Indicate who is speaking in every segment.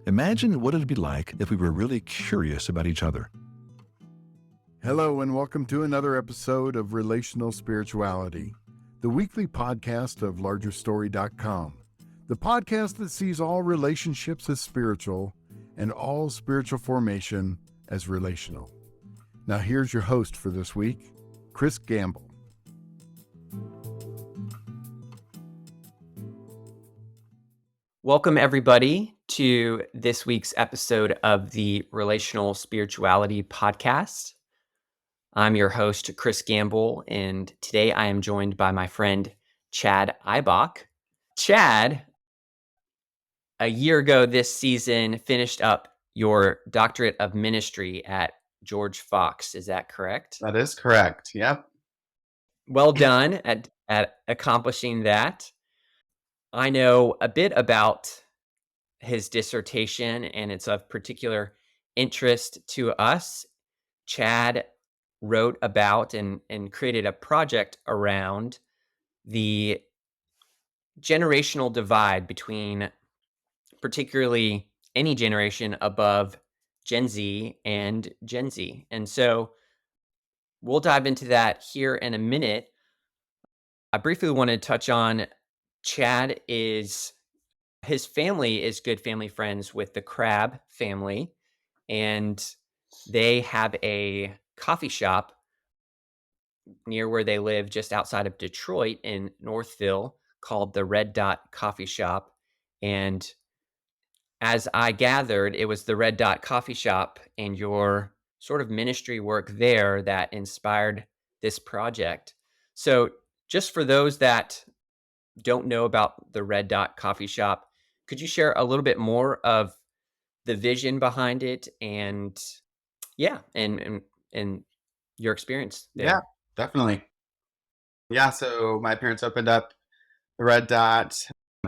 Speaker 1: Imagine what it'd be like if we were really curious about each other.
Speaker 2: Hello, and welcome to another episode of Relational Spirituality, the weekly podcast of largerstory.com, the podcast that sees all relationships as spiritual and all spiritual formation as relational. Now, here's your host for this week, Kris Gamble.
Speaker 3: Welcome, everybody, to this week's episode of the Relational Spirituality Podcast. I'm your host, Kris Gamble, and today I am joined by my friend, Chad Ibach. Chad, a year ago this season, finished up your doctorate of ministry at George Fox. Is that correct?
Speaker 4: That is correct. Yep.
Speaker 3: Well done at accomplishing that. I know a bit about his dissertation, and it's of particular interest to us. Chad wrote about and created a project around the generational divide between particularly any generation above Gen Z and Gen Z. And so we'll dive into that here in a minute. I briefly want to touch on his family is good family friends with the Crab family, and they have a coffee shop near where they live just outside of Detroit in Northville called the Red Dot Coffee Shop. And as I gathered, it was the Red Dot Coffee Shop and your sort of ministry work there that inspired this project. So just for those that don't know about the Red Dot Coffee Shop, could you share a little bit more of the vision behind it and your experience there?
Speaker 4: Yeah, definitely. Yeah, so my parents opened up the Red Dot.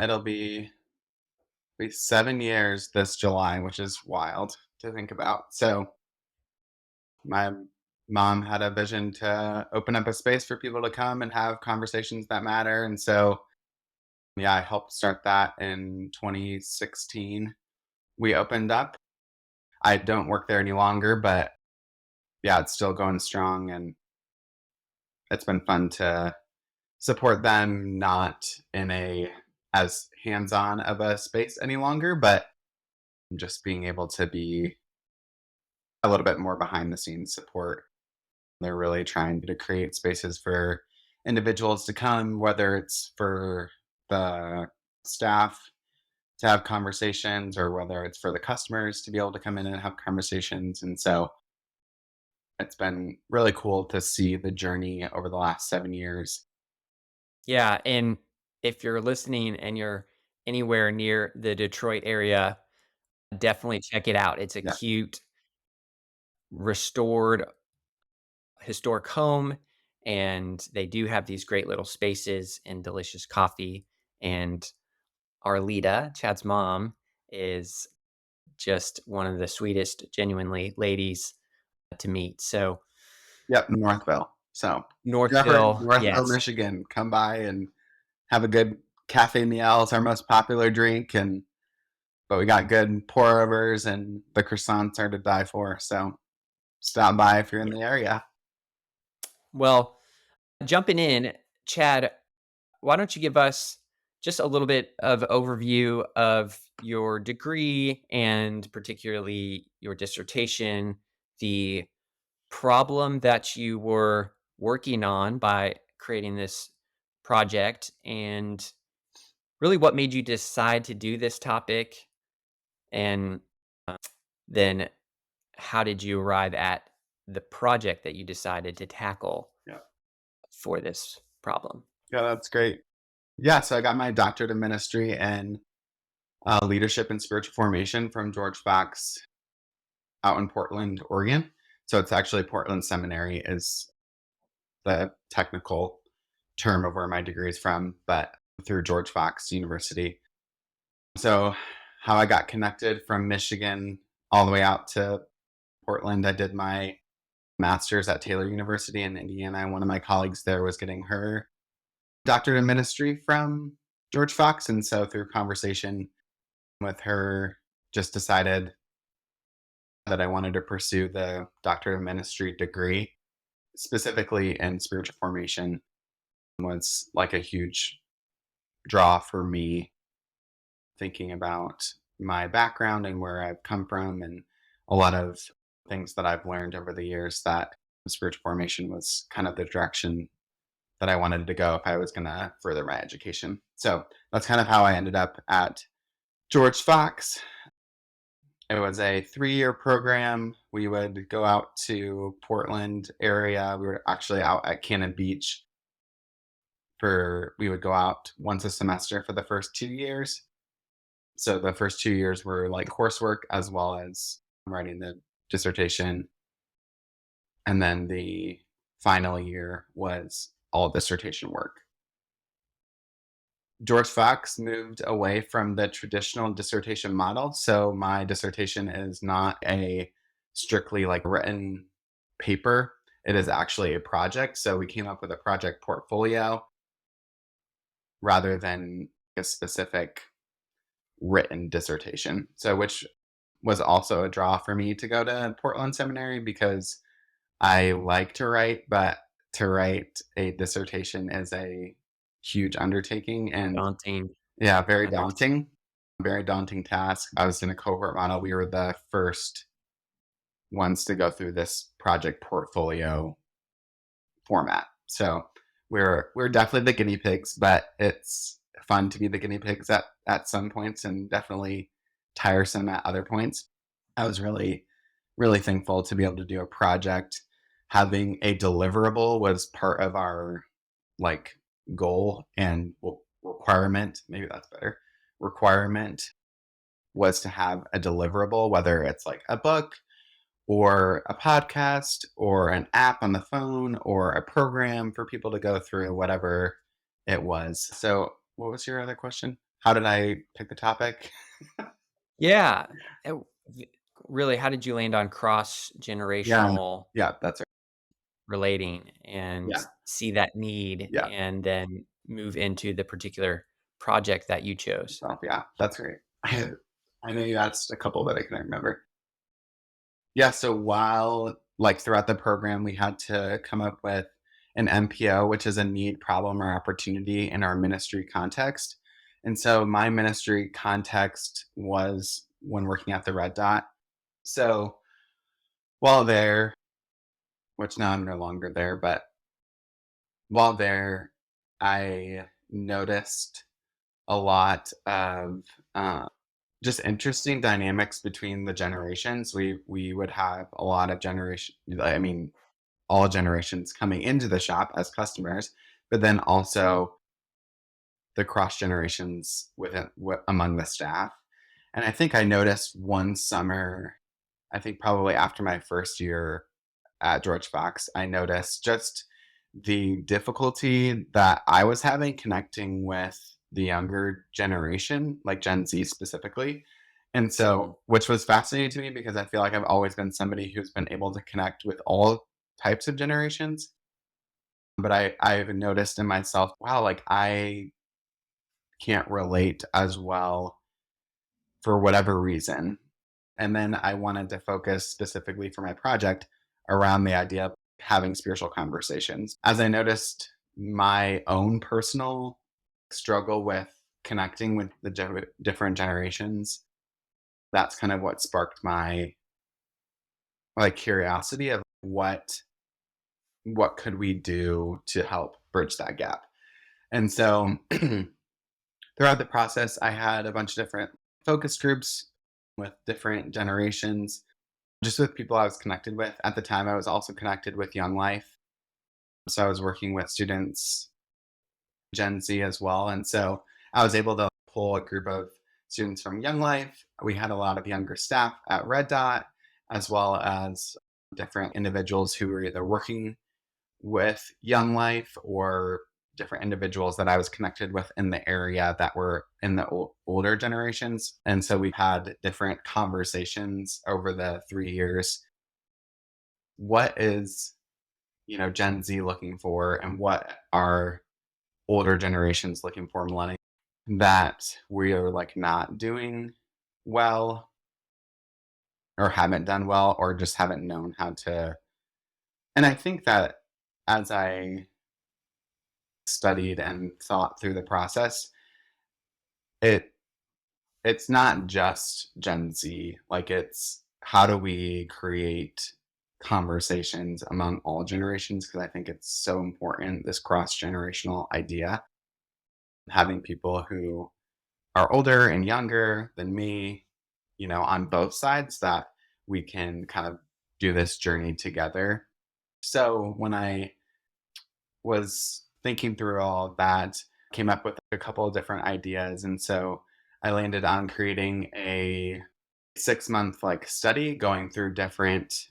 Speaker 4: It'll be 7 years this July, which is wild to think about. So my mom had a vision to open up a space for people to come and have conversations that matter. And so, yeah, I helped start that in 2016. We opened up. I don't work there any longer, but yeah, it's still going strong, and it's been fun to support them, not in a as hands-on of a space any longer, but just being able to be a little bit more behind the scenes support. They're really trying to create spaces for individuals to come, whether it's for the staff to have conversations or whether it's for the customers to be able to come in and have conversations. And so it's been really cool to see the journey over the last 7 years.
Speaker 3: Yeah, and if you're listening and you're anywhere near the Detroit area, definitely check it out. It's a
Speaker 4: Yeah.
Speaker 3: cute, restored, historic home, and they do have these great little spaces and delicious coffee. And Arlita, Chad's mom, is just one of the sweetest, genuinely ladies to meet. So
Speaker 4: Yep, Northville. So
Speaker 3: Northville,
Speaker 4: Northville,
Speaker 3: yes.
Speaker 4: Michigan, come by and have a good cafe meal. It's our most popular drink, but we got good pour overs, and the croissants are to die for. So stop by if you're in the area.
Speaker 3: Well, jumping in, Chad, why don't you give us just a little bit of overview of your degree and particularly your dissertation, the problem that you were working on by creating this project, and really what made you decide to do this topic, and then how did you arrive at the project that you decided to tackle
Speaker 4: Yeah.
Speaker 3: for this problem?
Speaker 4: Yeah, that's great. Yeah, so I got my doctorate of ministry in leadership and spiritual formation from George Fox out in Portland, Oregon. So it's actually Portland Seminary is the technical term of where my degree is from, but through George Fox University. So how I got connected from Michigan all the way out to Portland, I did my master's at Taylor University in Indiana. One of my colleagues there was getting her doctorate of ministry from George Fox. And so through conversation with her just decided that I wanted to pursue the doctorate of ministry degree, specifically in spiritual formation, was like a huge draw for me, thinking about my background and where I've come from, and a lot of things that I've learned over the years, that spiritual formation was kind of the direction that I wanted to go if I was going to further my education. So that's kind of how I ended up at George Fox. It was a 3-year program. We would go out to Portland area. We were actually out at Cannon Beach we would go out once a semester for the first 2 years. So the first 2 years were like coursework as well as writing the dissertation. And then the final year was all dissertation work. George Fox moved away from the traditional dissertation model. So my dissertation is not a strictly like written paper. It is actually a project. So we came up with a project portfolio rather than a specific written dissertation. So which was also a draw for me to go to Portland Seminary, because I like to write, but to write a dissertation is a huge undertaking, and
Speaker 3: Daunting.
Speaker 4: yeah, very
Speaker 3: Undertaking.
Speaker 4: daunting task. I was in a cohort model. We were the first ones to go through this project portfolio format. So we're definitely the guinea pigs, but it's fun to be the guinea pigs at some points, and definitely tiresome at other points. I was really, really thankful to be able to do a project. Having a deliverable was part of our like goal and requirement. Maybe that's better. Requirement was to have a deliverable, whether it's like a book or a podcast or an app on the phone or a program for people to go through, whatever it was. So what was your other question? How did I pick the topic?
Speaker 3: Yeah. Really, how did you land on
Speaker 4: Yeah.
Speaker 3: cross-generational
Speaker 4: Yeah, that's right.
Speaker 3: relating and
Speaker 4: Yeah.
Speaker 3: see that need
Speaker 4: Yeah.
Speaker 3: and then move into the particular project that you chose?
Speaker 4: So, yeah, that's great. I know you asked a couple that I couldn't remember. Yeah, so while like throughout the program, we had to come up with an MPO, which is a need, problem, or opportunity in our ministry context. And so my ministry context was when working at the Red Dot. So while there, which now I'm no longer there, but while there, I noticed a lot of just interesting dynamics between the generations. We would have a lot of all generations coming into the shop as customers, but then also the cross generations among the staff. And I think I noticed one summer, I think probably after my first year at George Fox, I noticed just the difficulty that I was having connecting with the younger generation, like Gen Z specifically. And
Speaker 3: Mhm.
Speaker 4: so, which was fascinating to me, because I feel like I've always been somebody who's been able to connect with all types of generations. But I've noticed in myself, wow, like I can't relate as well for whatever reason. And then I wanted to focus specifically for my project around the idea of having spiritual conversations. As I noticed my own personal struggle with connecting with the different generations, that's kind of what sparked my like curiosity of what could we do to help bridge that gap. And so throughout the process, I had a bunch of different focus groups with different generations, just with people I was connected with. At the time, I was also connected with Young Life. So I was working with students, Gen Z as well. And so I was able to pull a group of students from Young Life. We had a lot of younger staff at Red Dot, as well as different individuals who were either working with Young Life or different individuals that I was connected with in the area that were in the older generations. And so we had different conversations over the 3 years. What is, Gen Z looking for, and what are older generations looking for, millennials, that we are like not doing well? or haven't done well or just haven't known how to. And I think that as I studied and thought through the process, it it's not just Gen Z. Like, it's how do we create conversations among all generations? Because I think it's so important, this cross generational idea, having people who are older and younger than me, on both sides, that we can kind of do this journey together. So when I was thinking through all of that, came up with a couple of different ideas. And so I landed on creating a 6-month like study going through different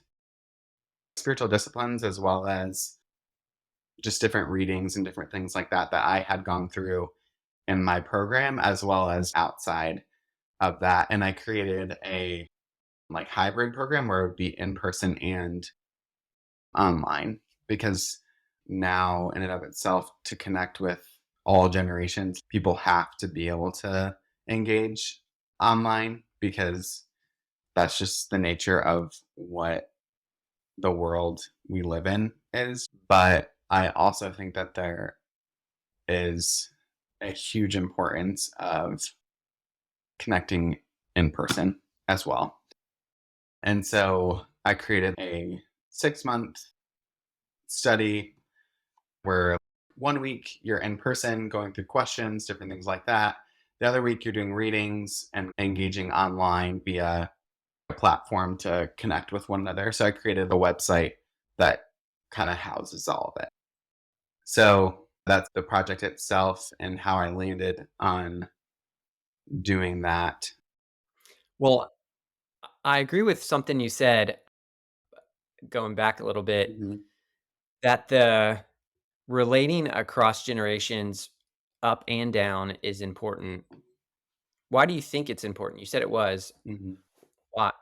Speaker 4: spiritual disciplines, as well as just different readings and different things like that I had gone through in my program, as well as outside of that. And I created a like hybrid program where it would be in person and online, because now in and of itself, to connect with all generations, people have to be able to engage online, because that's just the nature of what the world we live in is. But I also think that there is a huge importance of connecting in person as well. And so I created a 6-month study where 1 week you're in person going through questions, different things like that. The other week you're doing readings and engaging online via a platform to connect with one another. So I created a website that kind of houses all of it. So that's the project itself and how I landed on doing that.
Speaker 3: Well, I agree with something you said, going back a little bit,
Speaker 4: Mhm.
Speaker 3: that the relating across generations up and down is important. Why do you think it's important? You said it was.
Speaker 4: Mhm.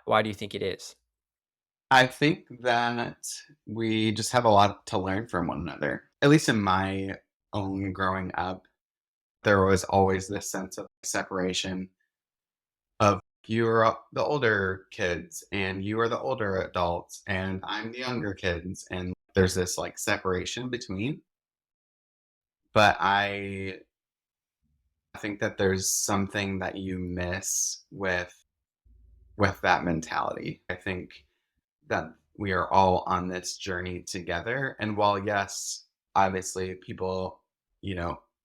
Speaker 3: Why do you think it is?
Speaker 4: I think that we just have a lot to learn from one another. At least in my own growing up, there was always this sense of separation of you're the older kids and you are the older adults and I'm the younger kids, and there's this like separation between. But I think that there's something that you miss with that mentality. I think that we are all on this journey together. And while, yes, obviously people,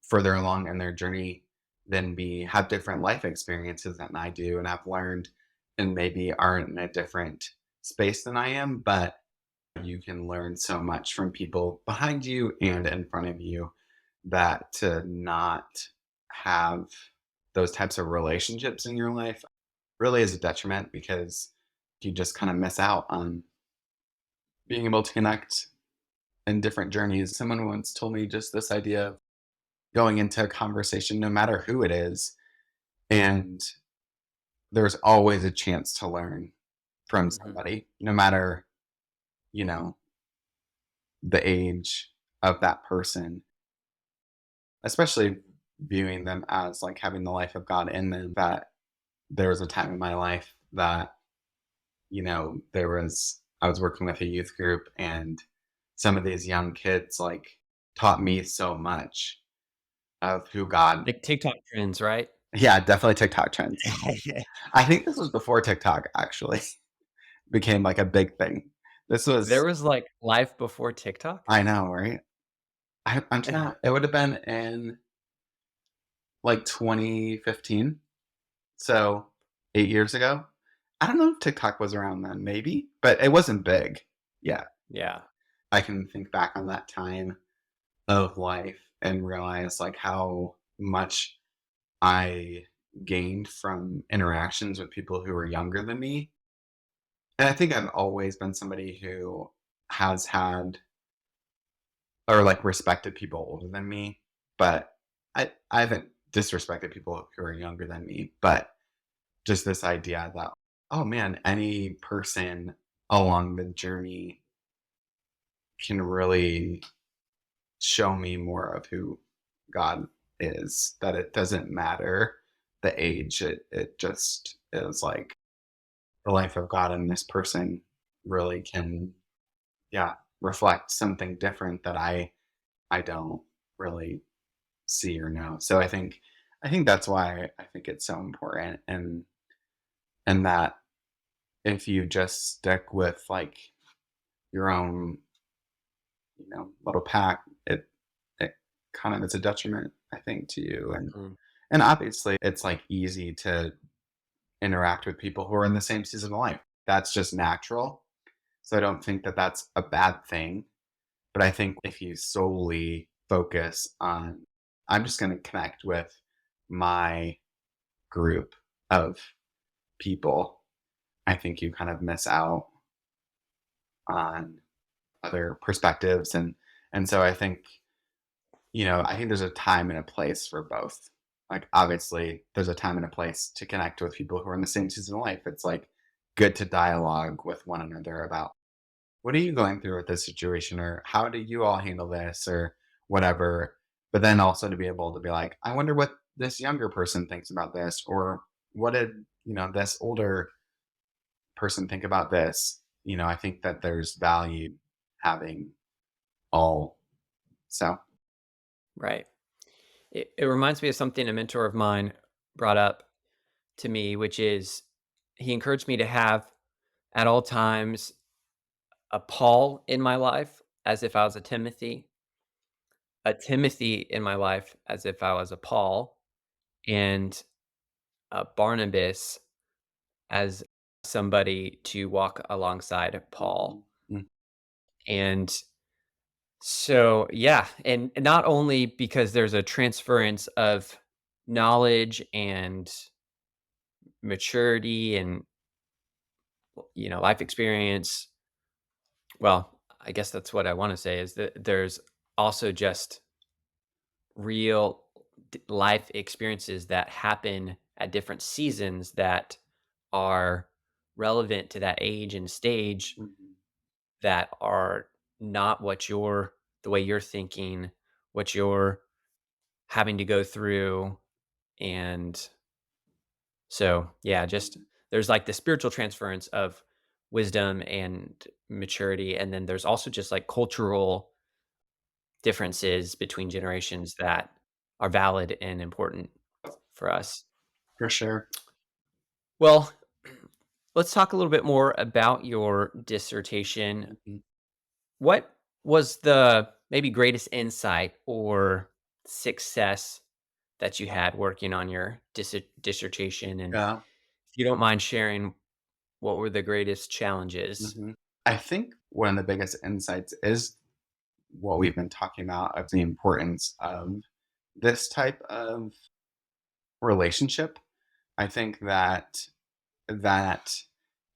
Speaker 4: further along in their journey than me have different life experiences than I do and have learned and maybe aren't in a different space than I am, but you can learn so much from people behind you and in front of you, that to not have those types of relationships in your life really is a detriment, because you just kind of miss out on being able to connect in different journeys. Someone once told me just this idea of going into a conversation, no matter who it is, and there's always a chance to learn from
Speaker 3: Mhm.
Speaker 4: somebody, no matter, you know, the age of that person, especially viewing them as like having the life of God in them. That there was a time in my life that, I was working with a youth group, and some of these young kids like taught me so much of who God.
Speaker 3: Like TikTok trends, right?
Speaker 4: Yeah, definitely TikTok trends. I think this was before TikTok actually became like a big thing. This
Speaker 3: There
Speaker 4: was,
Speaker 3: was, like, life before TikTok?
Speaker 4: I know, right? I'm trying. It would have been in like 2015, so 8 years ago. I don't know if TikTok was around then, maybe, but it wasn't big. Yeah,
Speaker 3: Yeah.
Speaker 4: I can think back on that time of life and realize like how much I gained from interactions with people who were younger than me. And I think I've always been somebody who has had or like respected people older than me, but I haven't disrespected people who are younger than me. But just this idea that, oh man, any person along the journey can really show me more of who God is, that it doesn't matter the age. It just is like the life of God in this person really can, yeah, reflect something different that I don't really see or know. So I think that's why I think it's so important, and that if you just stick with like your own, little pack, it kind of is a detriment, I think, to you.
Speaker 3: Mm.
Speaker 4: And obviously it's like easy to interact with people who are in the same season of life. That's just natural. So I don't think that that's a bad thing. But I think if you solely focus on, I'm just going to connect with my group of people, I think you kind of miss out on other perspectives. And so I think there's a time and a place for both. Like obviously there's a time and a place to connect with people who are in the same season of life. It's like good to dialogue with one another about what are you going through with this situation, or how do you all handle this, or whatever. But then also to be able to be like, I wonder what this younger person thinks about this, or what did, this older person think about this. I think that there's value having all. So
Speaker 3: Right. It reminds me of something a mentor of mine brought up to me, which is he encouraged me to have at all times a Paul in my life as if I was a Timothy in my life as if I was a Paul, and a Barnabas as somebody to walk alongside Paul.
Speaker 4: mm,
Speaker 3: And so, yeah, and not only because there's a transference of knowledge and maturity and life experience. Well, I guess that's what I want to say is that there's also just real life experiences that happen at different seasons that are relevant to that age and stage
Speaker 4: mhm.
Speaker 3: that are not the way you're thinking, what you're having to go through. And so, yeah, just there's like the spiritual transference of wisdom and maturity. And then there's also just like cultural differences between generations that are valid and important for us.
Speaker 4: For sure.
Speaker 3: Well, let's talk a little bit more about your dissertation.
Speaker 4: Mhm.
Speaker 3: What was the maybe greatest insight or success that you had working on your dissertation? And
Speaker 4: Yeah.
Speaker 3: if you don't mind sharing, what were the greatest challenges?
Speaker 4: hmm I think one of the biggest insights is what we've been talking about of the importance of this type of relationship. I think that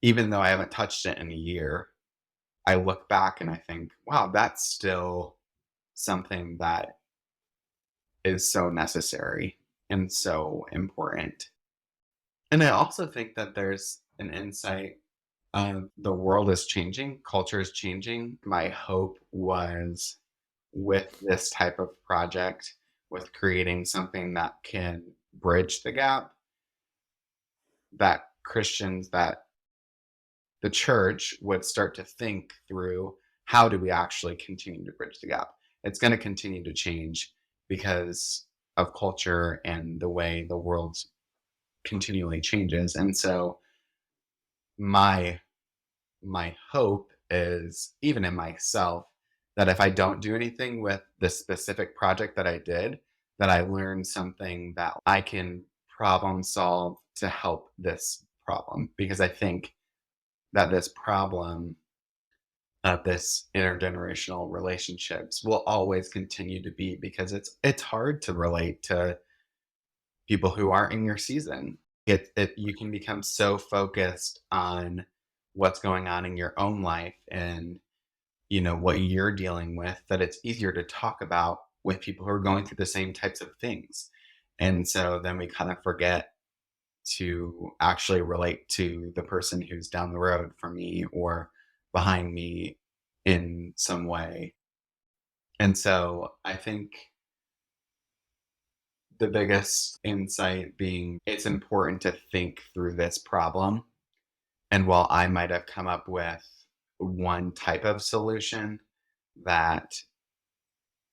Speaker 4: even though I haven't touched it in a year, I look back and I think, wow, that's still something that is so necessary and so important. And I also think that there's an insight of the world is changing, culture is changing. My hope was with this type of project, with creating something that can bridge the gap, that Christians, that the church would start to think through, how do we actually continue to bridge the gap? It's going to continue to change because of culture and the way the world continually changes. And so my my hope is, even in myself, that if I don't do anything with the specific project that I did, that I learn something that I can problem solve to help this problem. Because I think that this problem of this intergenerational relationships will always continue to be, because it's hard to relate to people who aren't in your season. It you can become so focused on what's going on in your own life and what you're dealing with, that it's easier to talk about with people who are going through the same types of things. And so then we kind of forget to actually relate to the person who's down the road from me or behind me in some way. And so I think the biggest insight being, it's important to think through this problem And while I might have come up with one type of solution, that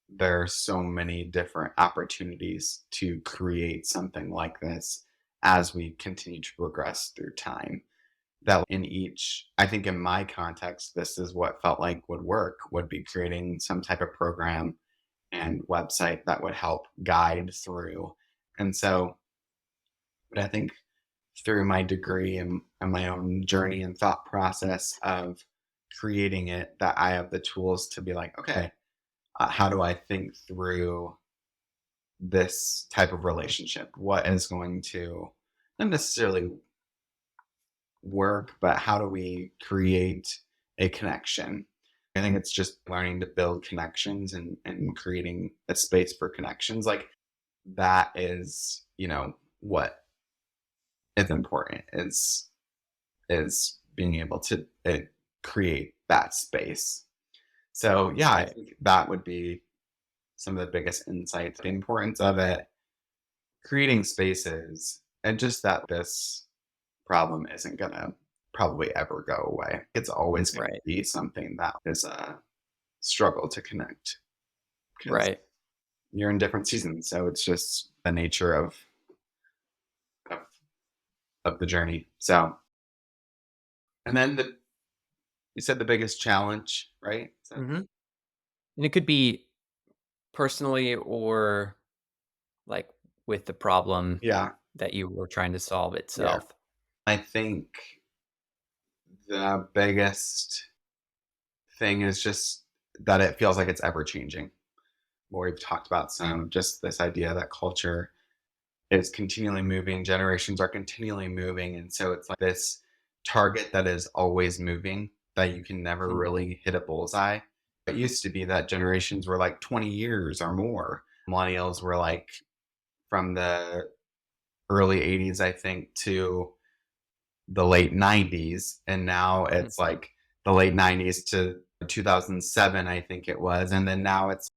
Speaker 4: there are so many different opportunities to create something like this as we continue to progress through time. That in each, I think in my context, this is what felt like would work, would be creating some type of program and website that would help guide through. And so, but I think through my degree and my own journey and thought process of creating it, that I have the tools to be like, okay, how do I think through this type of relationship? What is going to not necessarily work, but how do we create a connection? I think it's just learning to build connections and creating a space for connections. Like that is, what is important is being able to create that space. So yeah, I
Speaker 3: Right.
Speaker 4: think that would be some of the biggest insights, the importance of it, creating spaces, and just that this problem isn't going to probably ever go away. It's always going to
Speaker 3: Right.
Speaker 4: be something that is a struggle to connect because
Speaker 3: Right.
Speaker 4: you're in different seasons. So it's just the nature of, of the journey. So, and then you said the biggest challenge, right? So,
Speaker 3: Hmm. And it could be personally or like with the problem
Speaker 4: yeah,
Speaker 3: that you were trying to solve
Speaker 4: yeah.
Speaker 3: itself.
Speaker 4: I think the biggest thing is just that it feels like it's ever changing. Where we've talked about some just this idea that culture is continually moving, generations are continually moving, and so it's like this target that is always moving that you can never
Speaker 3: Mhm.
Speaker 4: really hit a bullseye. It used to be that generations were like 20 years or more. Millennials were like from the early 80s, I think, to the late 90s, and now
Speaker 3: Mhm.
Speaker 4: it's like the late 90s to 2007, I think it was, and then now it's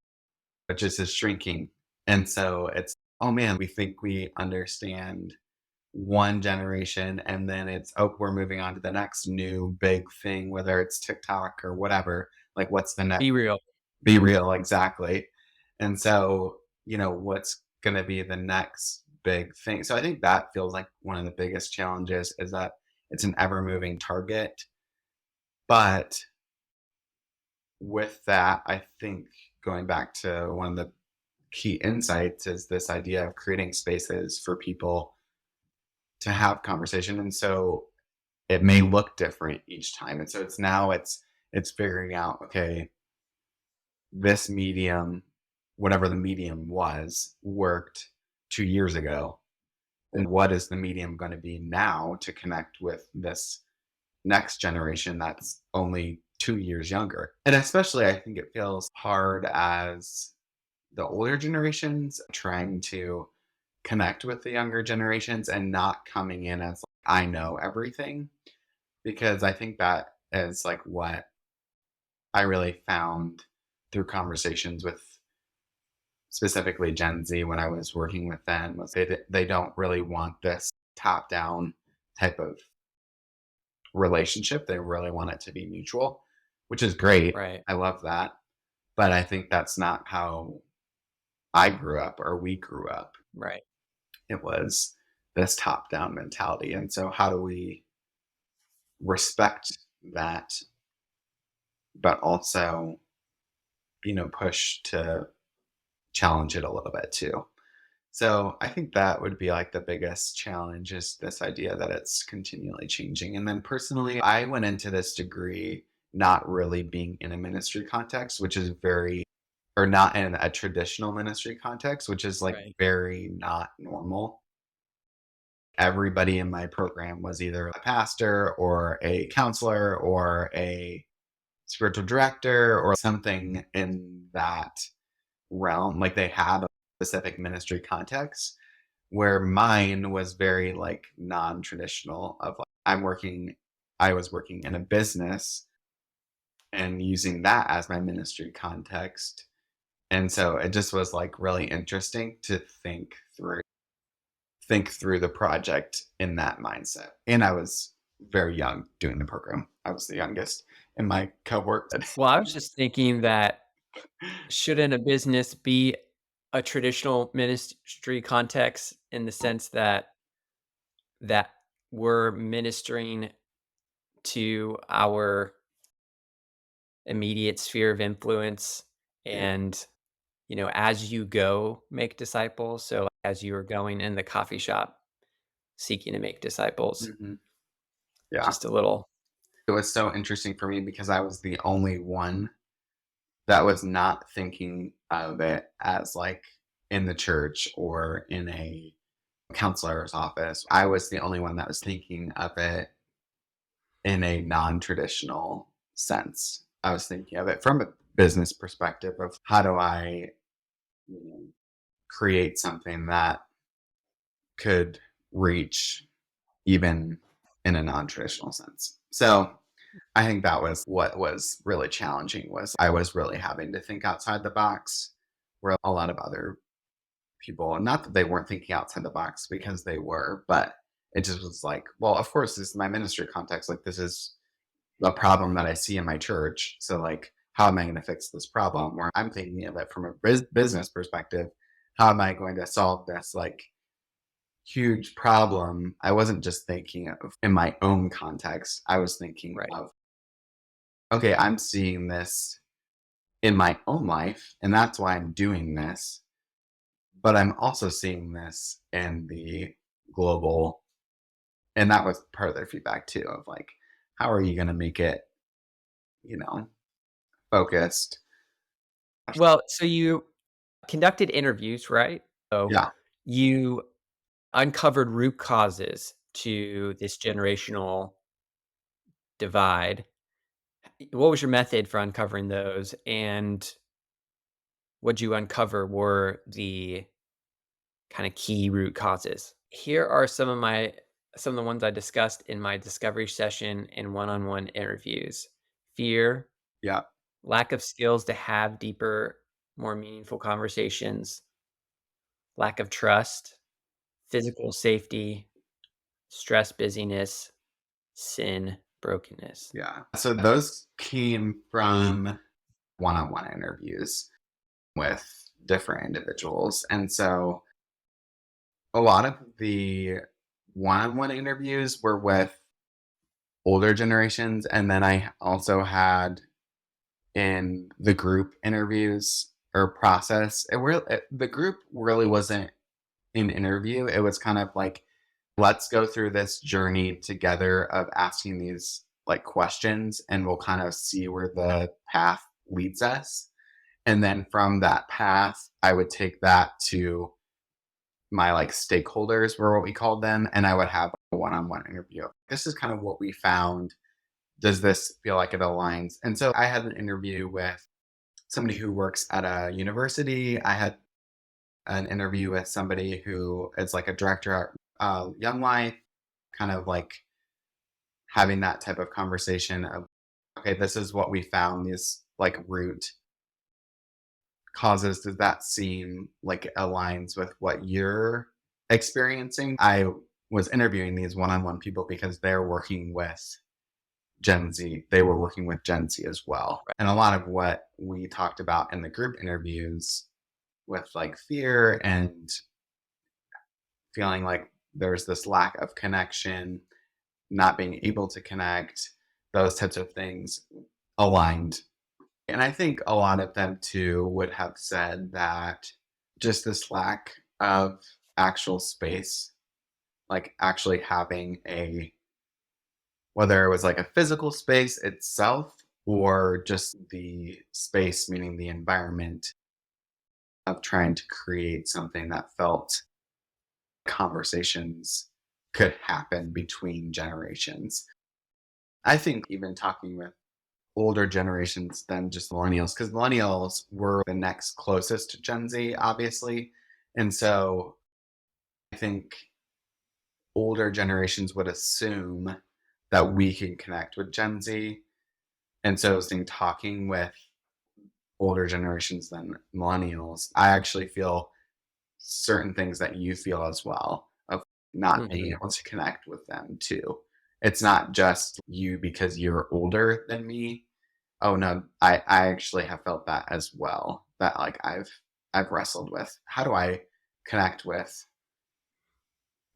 Speaker 4: just is shrinking. And so it's, oh man, we think we understand one generation, and then it's, oh, we're moving on to the next new big thing, whether it's TikTok or whatever. Like, what's the next?
Speaker 3: Be real.
Speaker 4: Be real, exactly. And so, what's going to be the next big thing? So I think that feels like one of the biggest challenges is that it's an ever moving target. But with that, I think going back to one of the key insights is this idea of creating spaces for people to have conversation. And so it may look different each time. And so it's figuring out, okay, this medium, whatever the medium was, worked 2 years ago. And what is the medium going to be now to connect with this next generation that's only 2 years younger? And especially I think it feels hard as the older generations trying to connect with the younger generations and not coming in as like, I know everything, because I think that is like what I really found through conversations with specifically Gen Z when I was working with them was they don't really want this top down type of relationship. They really want it to be mutual, which is great.
Speaker 3: Right.
Speaker 4: I love that. But I think that's not how I grew up or we grew up.
Speaker 3: Right.
Speaker 4: It was this top down mentality. And so how do we respect that, but also, push to challenge it a little bit too? So I think that would be like the biggest challenge is this idea that it's continually changing. And then personally, I went into this degree not really being in a ministry context, which is very, or not in a traditional ministry context, which is like
Speaker 3: Right.
Speaker 4: very not normal. Everybody in my program was either a pastor or a counselor or a spiritual director or something in that realm. Like they had a specific ministry context where mine was very like non-traditional of like I was working in a business and using that as my ministry context. And so it just was like really interesting to think through the project in that mindset. And I was very young doing the program. I was the youngest in my cohort.
Speaker 3: Well, I was just thinking that shouldn't a business be a traditional ministry context in the sense that we're ministering to our immediate sphere of influence
Speaker 4: Yeah.
Speaker 3: and as you go make disciples, so as you are going in the coffee shop seeking to make disciples,
Speaker 4: hmm Yeah.
Speaker 3: just a little.
Speaker 4: It was so interesting for me because I was the only one that was not thinking of it as like in the church or in a counselor's office. I was the only one that was thinking of it in a non-traditional sense. I was thinking of it from a business perspective of how do I, you know, create something that could reach even in a non-traditional sense. So I think that was what was really challenging was I was really having to think outside the box where a lot of other people, not that they weren't thinking outside the box because they were, but it just was like, well, of course, this is my ministry context. Like, this is a problem that I see in my church. So, like, how am I going to fix this problem? Where I'm thinking of it from a business perspective, how am I going to solve this like huge problem? I wasn't just thinking of in my own context. I was thinking
Speaker 3: Right.
Speaker 4: of, okay, I'm seeing this in my own life, and that's why I'm doing this. But I'm also seeing this in the global, and that was part of their feedback too, of like, how are you going to make it, you know, focused?
Speaker 3: Well, so you conducted interviews, right? So
Speaker 4: Yeah.
Speaker 3: you uncovered root causes to this generational divide. What was your method for uncovering those? And what you uncover were the kind of key root causes. Here are some of the ones I discussed in my discovery session and one-on-one interviews. Fear,
Speaker 4: Yeah.
Speaker 3: lack of skills to have deeper, more meaningful conversations, lack of trust, physical safety, stress, busyness, sin, brokenness.
Speaker 4: Yeah. So those came from one on one interviews with different individuals. And so a lot of the one on one interviews were with older generations. And then I also had in the group interviews or process, the group really wasn't an interview. It was kind of like, let's go through this journey together of asking these like questions and we'll kind of see where the path leads us. And then from that path, I would take that to my like stakeholders were what we called them. And I would have a one-on-one interview. This is kind of what we found. Does this feel like it aligns? And so I had an interview with somebody who works at a university. I had an interview with somebody who is like a director at Young Life, kind of like having that type of conversation of, okay, this is what we found, these like root causes. Does that seem like it aligns with what you're experiencing? I was interviewing these one on one people because they're working with Gen Z. They were working with Gen Z as well. And a lot of what we talked about in the group interviews with like fear and feeling like there's this lack of connection, not being able to connect, those types of things aligned. And I think a lot of them too would have said that just this lack of actual space, like actually having a, whether it was like a physical space itself or just the space, meaning the environment of trying to create something that felt conversations could happen between generations. I think even talking with older generations than just millennials, because millennials were the next closest to Gen Z, obviously. And so I think older generations would assume that we can connect with Gen Z. And so in talking with older generations than millennials, I actually feel certain things that you feel as well of not being
Speaker 3: Mhm.
Speaker 4: able to connect with them too. it's not just you because you're older than me. Oh no, I actually have felt that as well. That like I've wrestled with. How do I connect with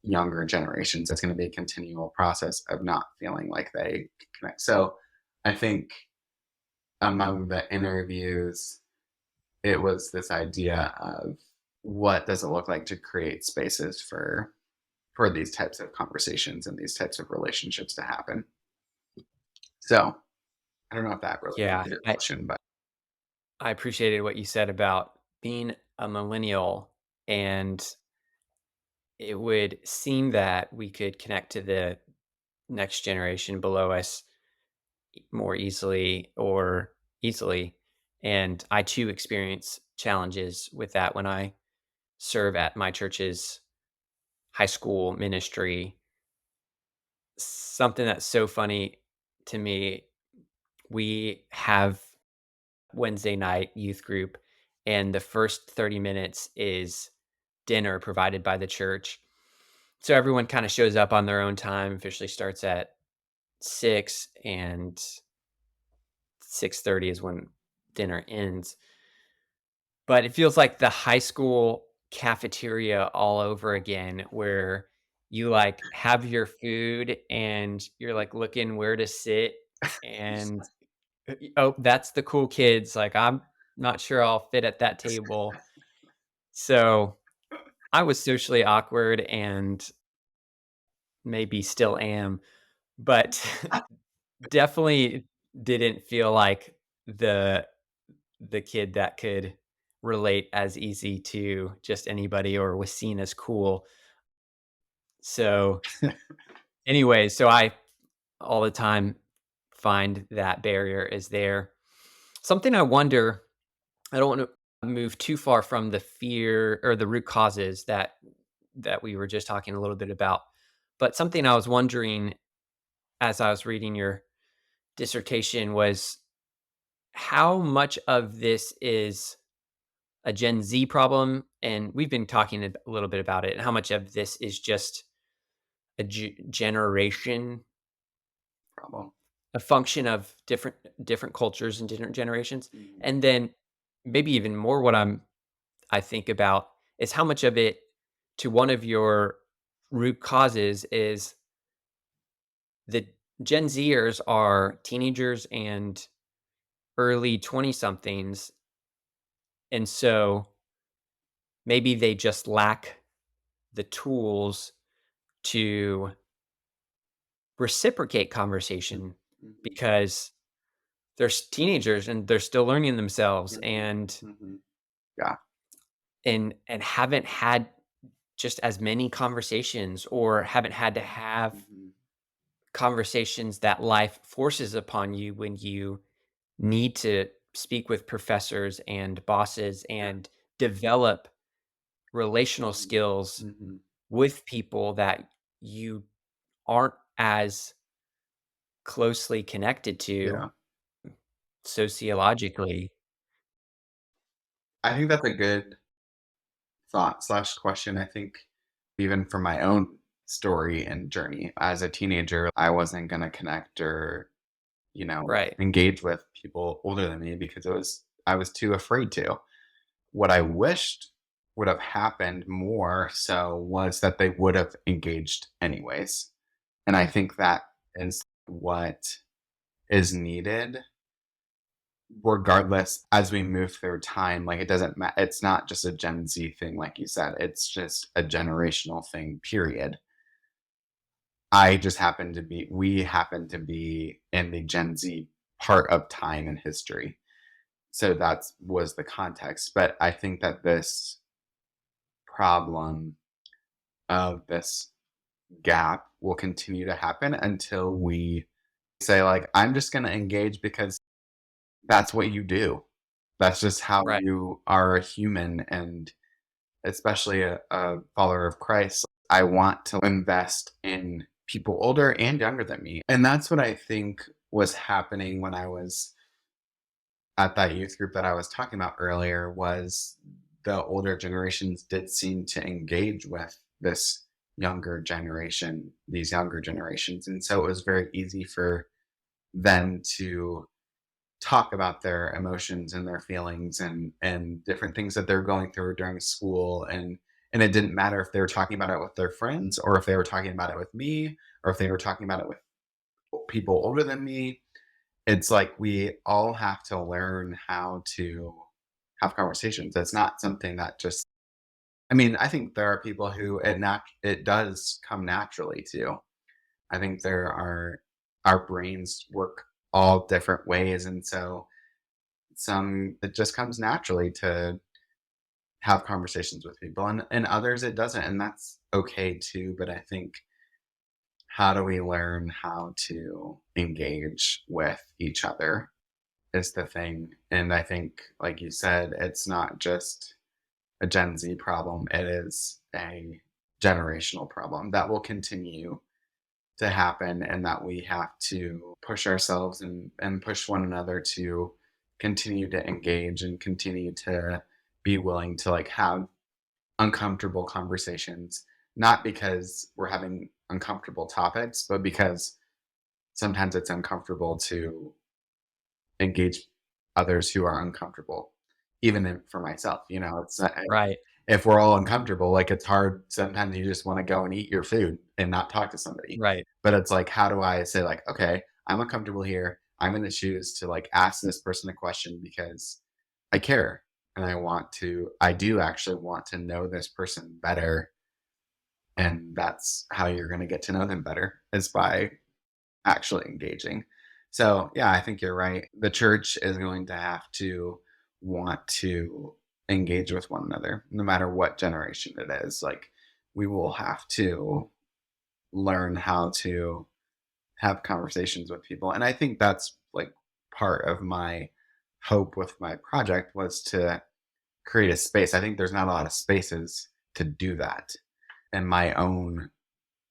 Speaker 4: younger generations? It's going to be a continual process of not feeling like they connect. So I think among the interviews, it was this idea of what does it look like to create spaces for these types of conversations and these types of relationships to happen. So I don't know if that really
Speaker 3: Yeah,
Speaker 4: answered your question, but
Speaker 3: I appreciated what you said about being a millennial, and it would seem that we could connect to the next generation below us more easily. And I too experience challenges with that when I serve at my church's high school ministry. Something that's so funny to me, we have Wednesday night youth group, and the first 30 minutes is dinner provided by the church. So everyone kind of shows up on their own time, officially starts at 6, and 6:30 is when dinner ends. But it feels like the high school cafeteria all over again, where you like have your food and you're like looking where to sit, and oh, that's the cool kids. Like, I'm not sure I'll fit at that table. So I was socially awkward and maybe still am, but definitely didn't feel like the the kid that could relate as easy to just anybody or was seen as cool. So anyway, so I all the time find that barrier is there. Something I wonder, I don't want to move too far from the fear or the root causes that we were just talking a little bit about, but something I was wondering as I was reading your dissertation was how much of this is a Gen Z problem, and we've been talking a little bit about it, and how much of this is just a generation,
Speaker 4: problem.
Speaker 3: a function of different cultures and different generations,
Speaker 4: Mhm.
Speaker 3: and then maybe even more what I think about is how much of it, to one of your root causes, is the Gen Zers are teenagers and early 20 somethings, and so maybe they just lack the tools to reciprocate conversation
Speaker 4: Mhm.
Speaker 3: because they're teenagers and they're still learning themselves,
Speaker 4: Mhm.
Speaker 3: and
Speaker 4: Mhm. Yeah.
Speaker 3: haven't had just as many conversations, or haven't had to have
Speaker 4: Mhm.
Speaker 3: conversations that life forces upon you when you need to speak with professors and bosses
Speaker 4: Yeah.
Speaker 3: and develop relational
Speaker 4: Mhm.
Speaker 3: skills
Speaker 4: Mhm.
Speaker 3: with people that you aren't as closely connected to
Speaker 4: Yeah.
Speaker 3: sociologically.
Speaker 4: I think that's a good thought slash question. I think even from my own story and journey as a teenager, I wasn't going to connect or,
Speaker 3: Right.
Speaker 4: engage with people older than me because I was too afraid to. What I wished would have happened more so was that they would have engaged anyways. And I think that is what is needed regardless as we move through time. Like, it doesn't matter. It's not just a Gen Z thing, like you said, it's just a generational thing, period. We happen to be in the Gen Z part of time and history. So that was the context. But I think that this problem of this gap will continue to happen until we say, like, I'm just going to engage because that's what you do. That's just how
Speaker 3: Right.
Speaker 4: you are a human, and especially a follower of Christ. I want to invest in people older and younger than me. And that's what I think was happening when I was at that youth group that I was talking about earlier. Was the older generations did seem to engage with this these younger generations. And so it was very easy for them to talk about their emotions and their feelings and different things that they're going through during school. And it didn't matter if they were talking about it with their friends, or if they were talking about it with me, or if they were talking about it with people older than me. It's like we all have to learn how to have conversations. It's not something that just, I mean, I think there are people who it does come naturally to. I think there are our brains work all different ways, and so some it just comes naturally to have conversations with people, and others it doesn't, and that's okay too. But I think, how do we learn how to engage with each other is the thing. And I think, like you said, it's not just a Gen Z problem, it is a generational problem that will continue to happen, and that we have to push ourselves and push one another to continue to engage and continue to be willing to like have uncomfortable conversations, not because we're having uncomfortable topics, but because sometimes it's uncomfortable to engage others who are uncomfortable, even for myself. It's
Speaker 3: Right.
Speaker 4: if we're all uncomfortable, like it's hard. Sometimes you just want to go and eat your food and not talk to somebody.
Speaker 3: Right.
Speaker 4: But it's like, how do I say, like, okay, I'm uncomfortable here. I'm going to choose to like ask this person a question because I care, and I do actually want to know this person better. And that's how you're going to get to know them better, is by actually engaging. So, yeah, I think you're right. The church is going to have to want to engage with one another, no matter what generation it is. Like, we will have to learn how to have conversations with people. And I think that's like part of my hope with my project, was to create a space. I think there's not a lot of spaces to do that. In my own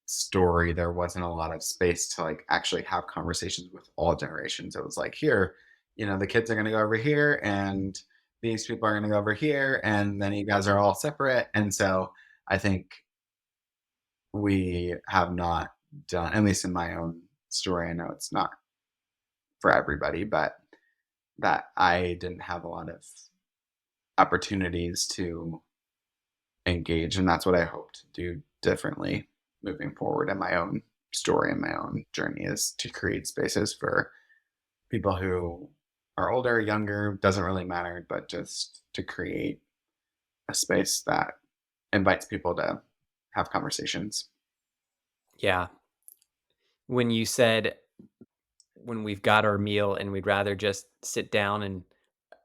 Speaker 4: story, there wasn't a lot of space to like actually have conversations with all generations. It was like, here, the kids are going to go over here, and these people are going to go over here, and then you guys are all separate. And so I think we have not done, at least in my own story, I know it's not for everybody, but that I didn't have a lot of opportunities to engage. And that's what I hope to do differently moving forward in my own story and my own journey, is to create spaces for people who are older, younger, doesn't really matter, but just to create a space that invites people to have conversations.
Speaker 3: Yeah. When you said, when we've got our meal and we'd rather just sit down and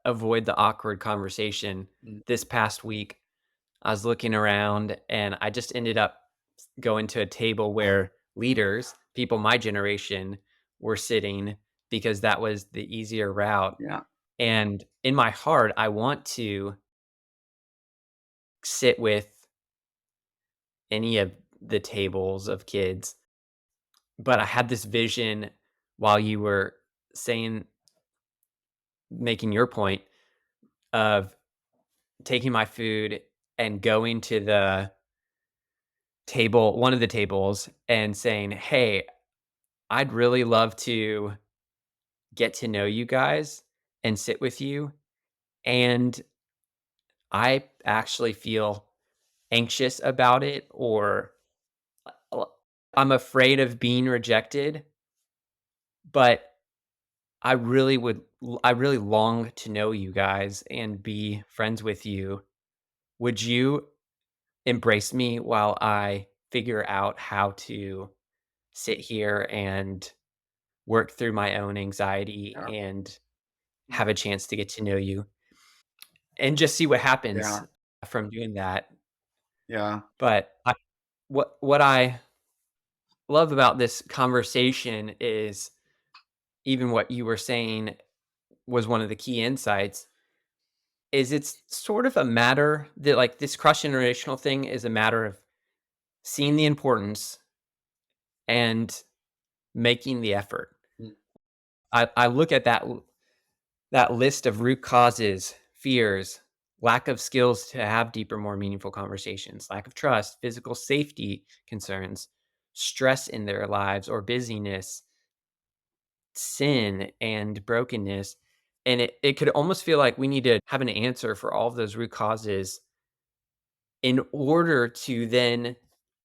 Speaker 3: avoid the awkward conversation,
Speaker 4: Mm.
Speaker 3: this past week, I was looking around and I just ended up going to a table where leaders, people my generation, were sitting because that was the easier route.
Speaker 4: Yeah.
Speaker 3: And in my heart, I want to sit with any of the tables of kids. But I had this vision while you were saying, making your point, of taking my food and going to the table, one of the tables, and saying, "Hey, I'd really love to get to know you guys and sit with you. And I actually feel anxious about it, or I'm afraid of being rejected, but I really long to know you guys and be friends with you. Would you embrace me while I figure out how to sit here and work through my own anxiety
Speaker 4: Yeah.
Speaker 3: and have a chance to get to know you and just see what happens
Speaker 4: Yeah.
Speaker 3: from doing that?"
Speaker 4: Yeah.
Speaker 3: But what I love about this conversation is, even what you were saying was one of the key insights, is it's sort of a matter that, like, this cross generational thing is a matter of seeing the importance and making the effort.
Speaker 4: Mm.
Speaker 3: I look at that list of root causes, fears, lack of skills to have deeper, more meaningful conversations, lack of trust, physical safety concerns, stress in their lives, or busyness, sin, and brokenness. And it could almost feel like we need to have an answer for all of those root causes in order to then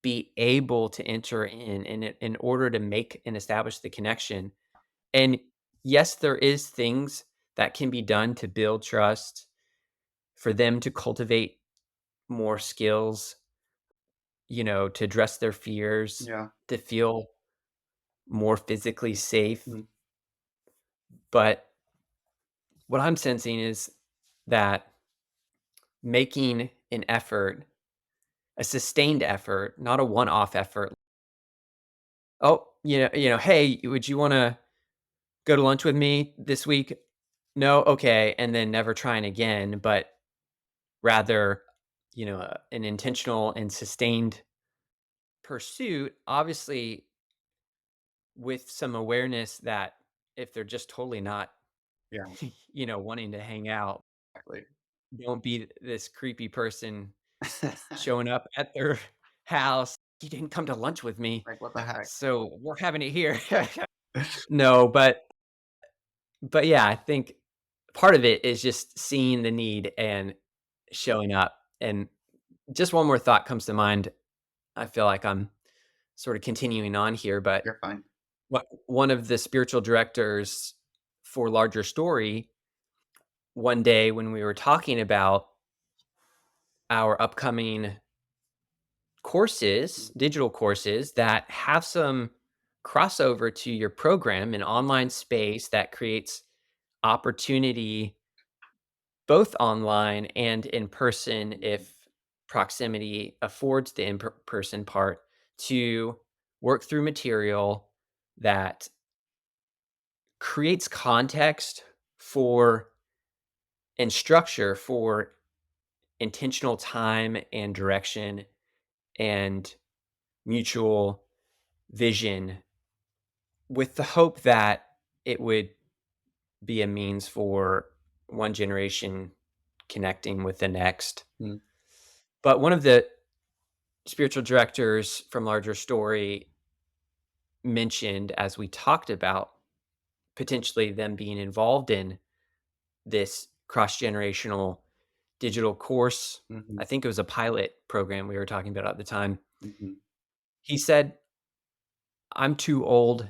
Speaker 3: be able to enter in order to make and establish the connection. And yes, there is things that can be done to build trust, for them to cultivate more skills, to address their fears,
Speaker 4: Yeah.
Speaker 3: to feel more physically safe.
Speaker 4: Mhm.
Speaker 3: But what I'm sensing is that making an effort, a sustained effort, not a one-off effort. Oh, hey, would you want to go to lunch with me this week? No, okay, and then never trying again, but rather, an intentional and sustained pursuit, obviously with some awareness that if they're just totally not,
Speaker 4: Yeah.
Speaker 3: wanting to hang out,
Speaker 4: Exactly.
Speaker 3: don't be this creepy person showing up at their house. You didn't come to lunch with me,
Speaker 4: Like, what the heck?
Speaker 3: so we're having it here. No, but yeah, I think part of it is just seeing the need and showing up. And just one more thought comes to mind. I feel like I'm sort of continuing on here, but
Speaker 4: You're fine.
Speaker 3: one of the spiritual directors for Larger Story, one day when we were talking about our upcoming courses, digital courses that have some crossover to your program, an online space that creates opportunity both online and in person, if proximity affords the in-person part, to work through material that creates context for and structure for intentional time and direction and mutual vision, with the hope that it would be a means for one generation connecting with the next.
Speaker 4: Mm.
Speaker 3: But one of the spiritual directors from Larger Story mentioned, as we talked about potentially them being involved in this cross generational digital course.
Speaker 4: Mhm.
Speaker 3: I think it was a pilot program we were talking about at the time.
Speaker 4: Mhm.
Speaker 3: He said, I'm too old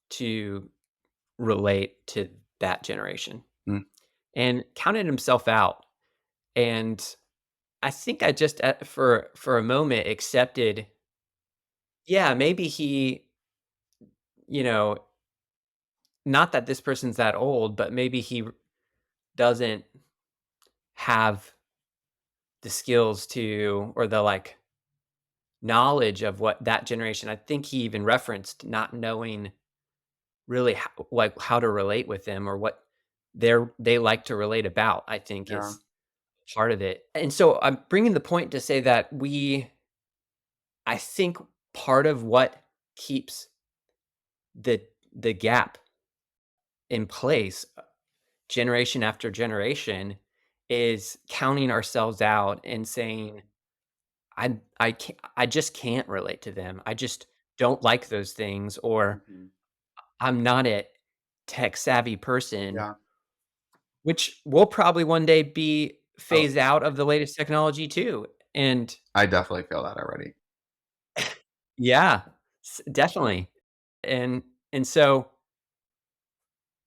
Speaker 3: to relate to that generation,
Speaker 4: Mm.
Speaker 3: and counted himself out. And I think I just for a moment accepted, yeah, maybe he, you know, not that this person's that old, but maybe he doesn't have the skills to, or the like knowledge of what that generation. I think he even referenced not knowing really how to relate with them, or what they like to relate about, I think
Speaker 4: Yeah.
Speaker 3: is part of it. And so I'm bringing the point to say that I think part of what keeps the the gap in place, generation after generation, is counting ourselves out and saying, I just can't relate to them. I just don't like those things, or
Speaker 4: Mhm.
Speaker 3: I'm not a tech savvy person,
Speaker 4: Yeah.
Speaker 3: which will probably one day be
Speaker 4: Oh,
Speaker 3: phased out of the latest technology too. And
Speaker 4: I definitely feel that already.
Speaker 3: yeah, definitely. And so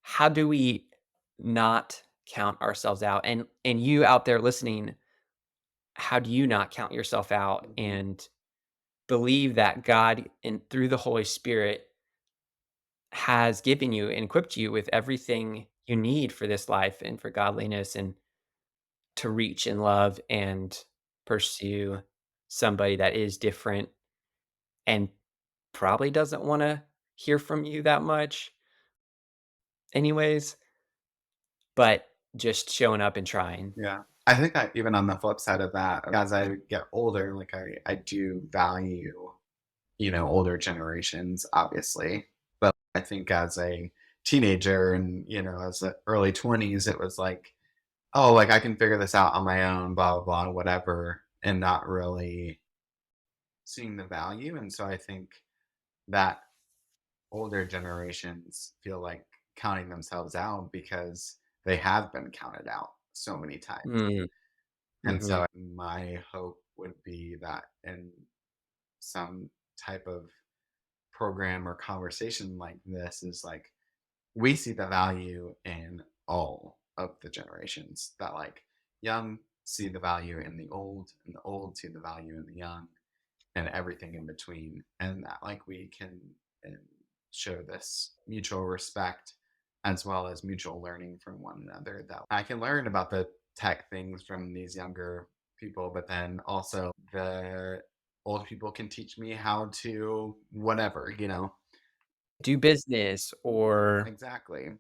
Speaker 3: how do we not count ourselves out? And you out there listening, how do you not count yourself out
Speaker 4: Mhm.
Speaker 3: and believe that God, and through the Holy Spirit, has given you and equipped you with everything you need for this life and for godliness, and to reach and love and pursue somebody that is different and probably doesn't want to hear from you that much anyways, but just showing up and trying.
Speaker 4: Yeah. I think I even on the flip side of that, as I get older, like I do value, older generations, obviously. But I think as a teenager and, as a early 20s, it was like oh, like I can figure this out on my own, blah, blah, blah, whatever, and not really seeing the value. And so I think that older generations feel like counting themselves out because they have been counted out so many times.
Speaker 3: Mm,
Speaker 4: And
Speaker 3: mhm.
Speaker 4: so my hope would be that in some type of program or conversation like this is like we see the value in all of the generations, that like young see the value in the old and the old see the value in the young and everything in between, and that like we can show this mutual respect as well as mutual learning from one another, that I can learn about the tech things from these younger people, but then also the old people can teach me how to whatever,
Speaker 3: Do business or
Speaker 4: exactly.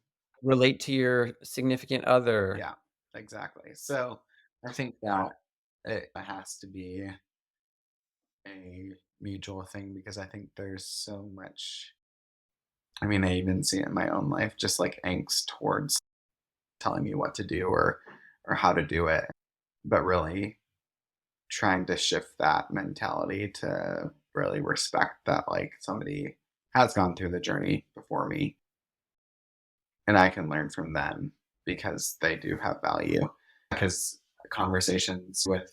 Speaker 3: relate to your significant other.
Speaker 4: Yeah, exactly. So I think that it has to be a mutual thing, because I think there's so much. I mean, I even see it in my own life, just like angst towards telling me what to do or how to do it, but really trying to shift that mentality to really respect that like somebody has gone through the journey before me and I can learn from them because they do have value. Because conversations with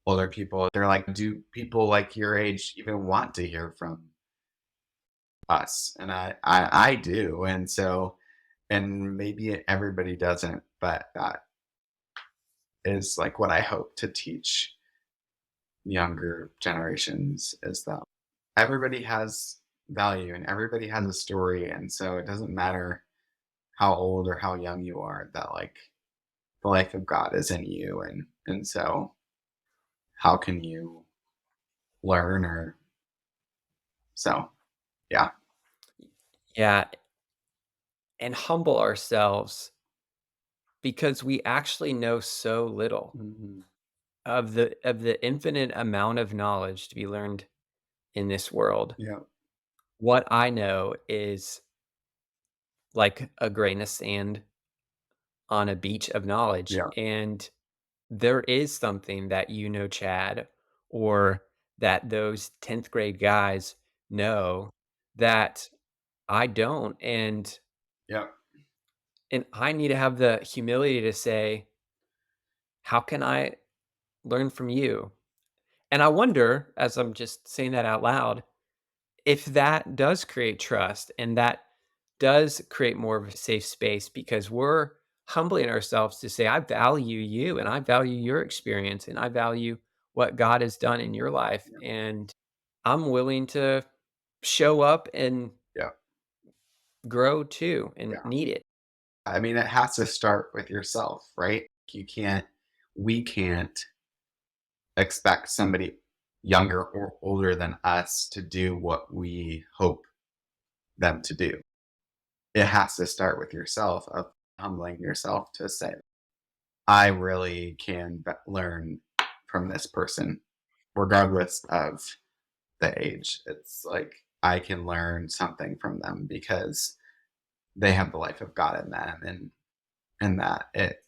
Speaker 4: older people, they're like, do people like your age even want to hear from us? And I do. And so, and maybe everybody doesn't, but that is like what I hope to teach younger generations, is that everybody has value and everybody has a story. And so it doesn't matter how old or how young you are, that like the life of God is in you. And so how can you learn, or so yeah.
Speaker 3: Yeah, and humble ourselves because we actually know so little
Speaker 4: Mhm.
Speaker 3: of the infinite amount of knowledge to be learned in this world.
Speaker 4: Yeah.
Speaker 3: What I know is like a grain of sand on a beach of knowledge,
Speaker 4: Yeah.
Speaker 3: and there is something that you know, Chad, or that those 10th grade guys know that I don't,
Speaker 4: Yeah.
Speaker 3: and I need to have the humility to say, "How can I learn from you?" And I wonder, as I'm just saying that out loud, if that does create trust and that does create more of a safe space because we're humbling ourselves to say, I value you and I value your experience and I value what God has done in your life.
Speaker 4: Yeah.
Speaker 3: And I'm willing to show up and
Speaker 4: Yeah.
Speaker 3: grow too and
Speaker 4: Yeah.
Speaker 3: need it.
Speaker 4: I mean, it has to start with yourself, right? You can't, we can't expect somebody younger or older than us to do what we hope them to do. It has to start with yourself, of humbling yourself to say, I really can learn from this person, regardless of the age. It's like I can learn something from them because they have the life of God in them, and that it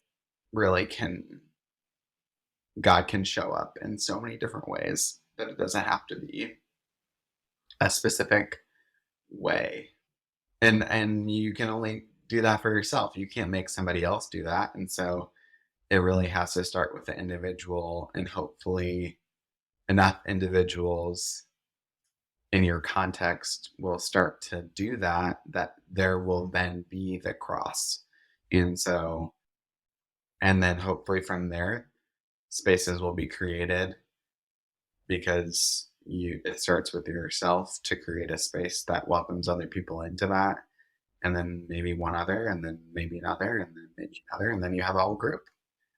Speaker 4: really can, God can show up in so many different ways that it doesn't have to be a specific way. And you can only do that for yourself. You can't make somebody else do that. And so it really has to start with the individual, and hopefully enough individuals in your context will start to do that, that there will then be the cross. And so, and then hopefully from there, spaces will be created, because you, it starts with yourself to create a space that welcomes other people into that, and then maybe one other, and then maybe another, and then maybe another, and then you have a whole group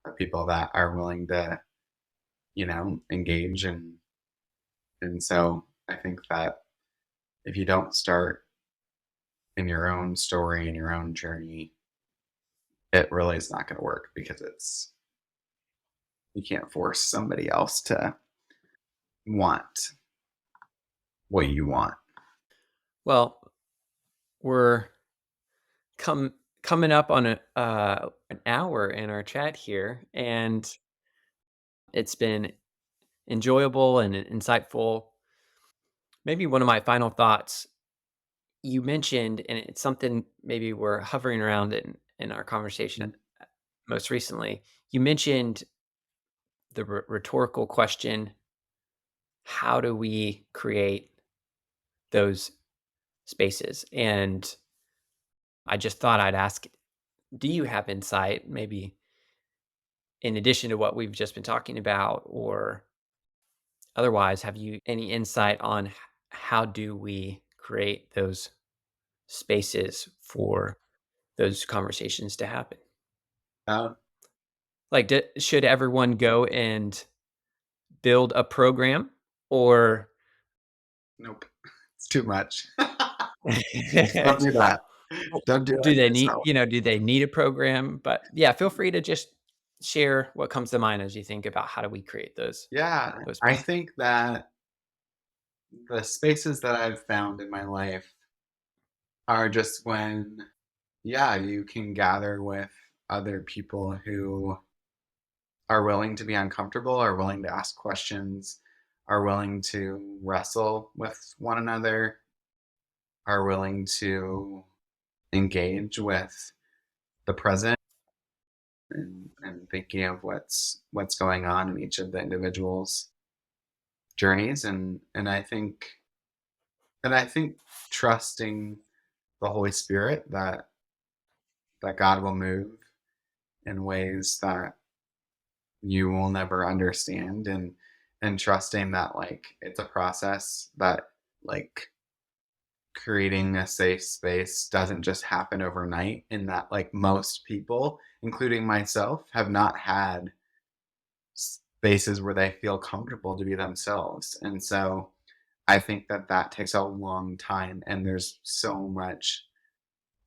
Speaker 4: of people that are willing to, engage. And so I think that if you don't start in your own story and your own journey, it really is not going to work, because it's, you can't force somebody else to want what you want.
Speaker 3: Well, we're come coming up on an hour in our chat here, and it's been enjoyable and insightful. Maybe one of my final thoughts you mentioned, and it's something maybe we're hovering around in our conversation most recently. You mentioned the rhetorical question: how do we create those spaces? And I just thought I'd ask, do you have insight, maybe in addition to what we've just been talking about, or otherwise, have you any insight on how do we create those spaces for those conversations to happen?
Speaker 4: Um,
Speaker 3: Like, should everyone go and build a program, or
Speaker 4: nope, it's too much. Don't do that. Don't do
Speaker 3: do
Speaker 4: it
Speaker 3: they need,
Speaker 4: yourself.
Speaker 3: do they need a program? But yeah, feel free to just share what comes to mind as you think about how do we create
Speaker 4: Yeah,
Speaker 3: those
Speaker 4: I
Speaker 3: spaces.
Speaker 4: think that the spaces that I've found in my life are just when, yeah, you can gather with other people who are willing to be uncomfortable, are willing to ask questions, are willing to wrestle with one another, are willing to engage with the present and thinking of what's going on in each of the individuals' journeys. And I think trusting the Holy Spirit that God will move in ways that you will never understand, and trusting that like it's a process that like creating a safe space doesn't just happen overnight, and that like most people, including myself, have not had spaces where they feel comfortable to be themselves. And so I think that that takes a long time, and there's so much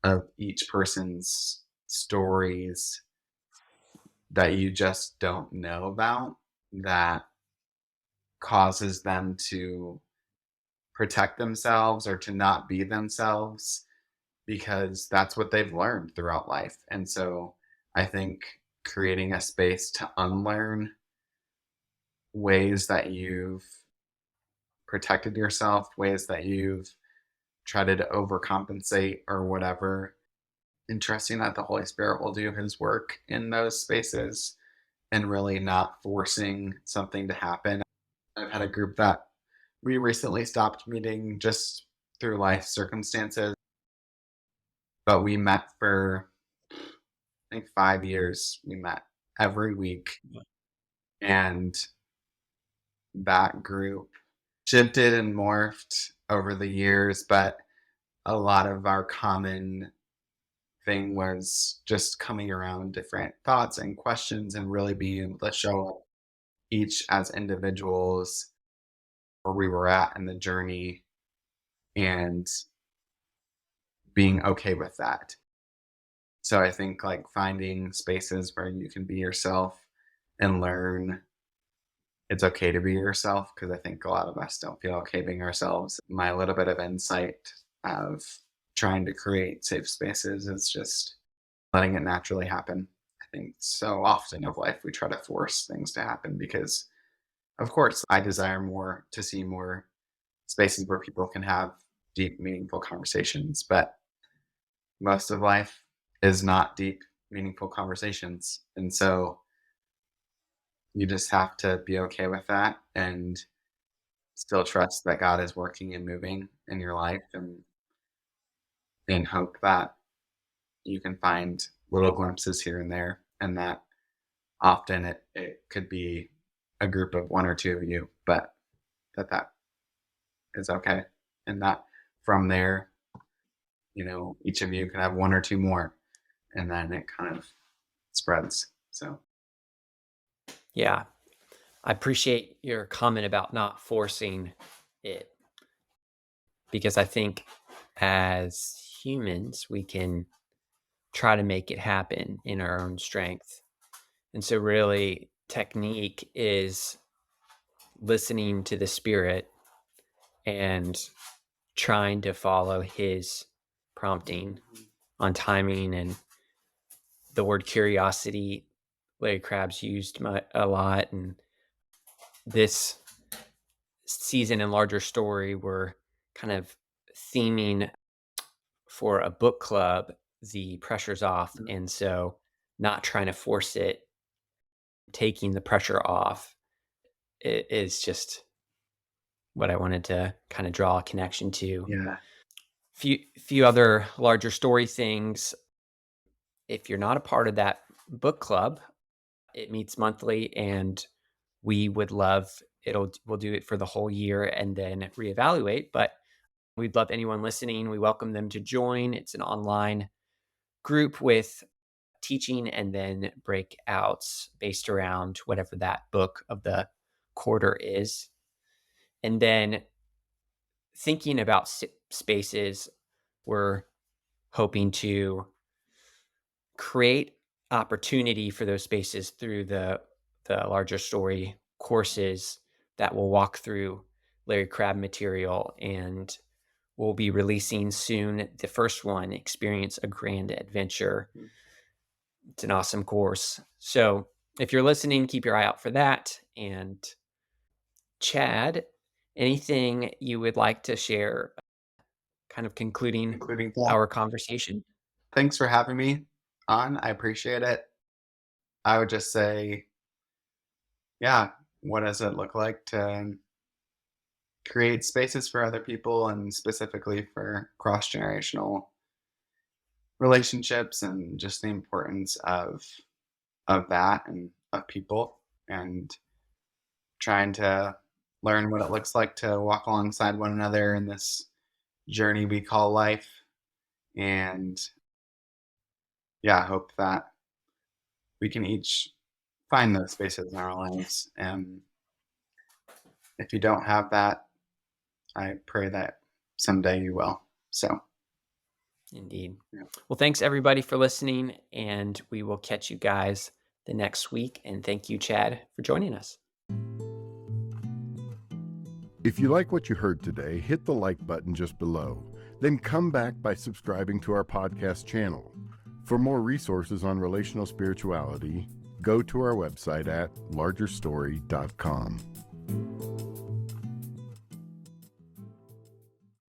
Speaker 4: of each person's stories that you just don't know about that causes them to protect themselves or to not be themselves because that's what they've learned throughout life. And so I think creating a space to unlearn ways that you've protected yourself, ways that you've tried to overcompensate or whatever, and trusting that the Holy Spirit will do his work in those spaces and really not forcing something to happen. I've had a group that we recently stopped meeting just through life circumstances, but we met for I think 5 years. We met every week, and that group shifted and morphed over the years, but a lot of our common thing was just coming around different thoughts and questions and really being able to show up each as individuals where we were at in the journey and being okay with that. So I think like finding spaces where you can be yourself and learn it's okay to be yourself, because I think a lot of us don't feel okay being ourselves. My little bit of insight of trying to create safe spaces is just letting it naturally happen. I think so often of life we try to force things to happen because, of course, I desire more to see more spaces where people can have deep, meaningful conversations. But most of life is not deep, meaningful conversations. And so you just have to be okay with that and still trust that God is working and moving in your life, and hope that you can find little glimpses here and there, and that often it could be a group of one or two of you, but that is okay. And that from there, each of you can have one or two more, and then it kind of spreads. So
Speaker 3: Yeah, I appreciate your comment about not forcing it, because I think as humans, we can try to make it happen in our own strength. And so, really, technique is listening to the Spirit and trying to follow his prompting on timing and the word curiosity, Larry Crabb's used a lot. And this season in Larger Story, we're kind of theming for a book club the pressures off. And so not trying to force it, taking the pressure off, it is just what I wanted to kind of draw a connection to.
Speaker 4: Yeah.
Speaker 3: Few other Larger Story things. If you're not a part of that book club, it meets monthly, and we would love we'll do it for the whole year and then reevaluate. But we'd love anyone listening. We welcome them to join. It's an online group with teaching and then breakouts based around whatever that book of the quarter is. And then thinking about spaces, we're hoping to create opportunity for those spaces through the Larger Story courses that will walk through Larry Crabb material, and we'll be releasing soon the first one, Experience a Grand Adventure. It's an awesome course. So if you're listening, keep your eye out for that. And Chad, anything you would like to share, kind of concluding our conversation?
Speaker 4: Thanks for having me on. I appreciate it. I would just say, yeah, what does it look like to create spaces for other people, and specifically for cross-generational relationships, and just the importance of that and of people, and trying to learn what it looks like to walk alongside one another in this journey we call life. And yeah, I hope that we can each find those spaces in our lives. And if you don't have that, I pray that someday you will. So,
Speaker 3: Indeed.
Speaker 4: Yeah.
Speaker 3: Well, thanks everybody for listening, and we will catch you guys the next week. And thank you, Chad, for joining us.
Speaker 2: If you like what you heard today, hit the like button just below. Then come back by subscribing to our podcast channel. For more resources on relational spirituality, go to our website at largerstory.com.